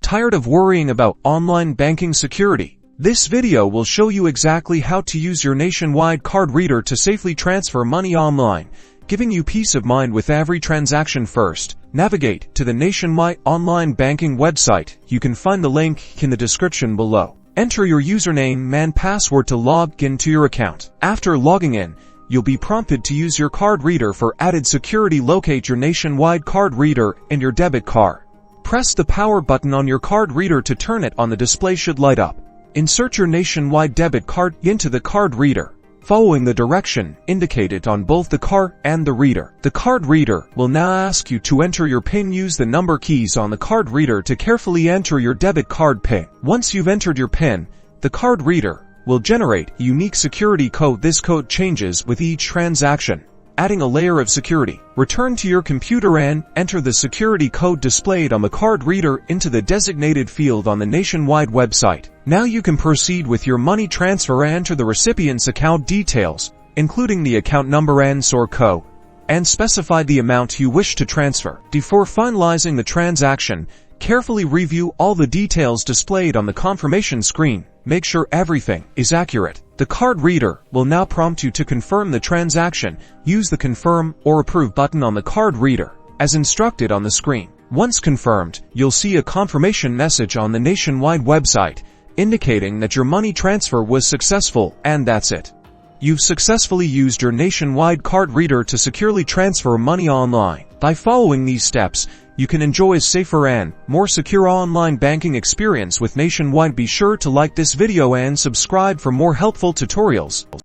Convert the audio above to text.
Tired of worrying about online banking security? This video will show you exactly how to use your nationwide card reader to safely transfer money online, giving you peace of mind with every transaction. First, navigate to the nationwide online banking website. You can find the link in the description below. Enter your username and password to log into your account. After logging in, you'll be prompted to use your card reader for added security. Locate your nationwide card reader and your debit card. Press the power button on your card reader to turn it on. The display should light up. Insert your nationwide debit card into the card reader, following the direction indicated on both the card and the reader. The card reader will now ask you to enter your PIN. Use the number keys on the card reader to carefully enter your debit card PIN. Once you've entered your PIN, the card reader will generate a unique security code. This code changes with each transaction, adding a layer of security. Return to your computer and enter the security code displayed on the card reader into the designated field on the nationwide website. Now you can proceed with your money transfer. Enter the recipient's account details, including the account number and sort code, and specify the amount you wish to transfer. Before finalizing the transaction, carefully review all the details displayed on the confirmation screen. Make sure everything is accurate. The card reader will now prompt you to confirm the transaction. Use the confirm or approve button on the card reader, as instructed on the screen. Once confirmed, you'll see a confirmation message on the nationwide website, indicating that your money transfer was successful, and that's it. You've successfully used your nationwide card reader to securely transfer money online. By following these steps, you can enjoy a safer and more secure online banking experience with Nationwide. Be sure to like this video and subscribe for more helpful tutorials.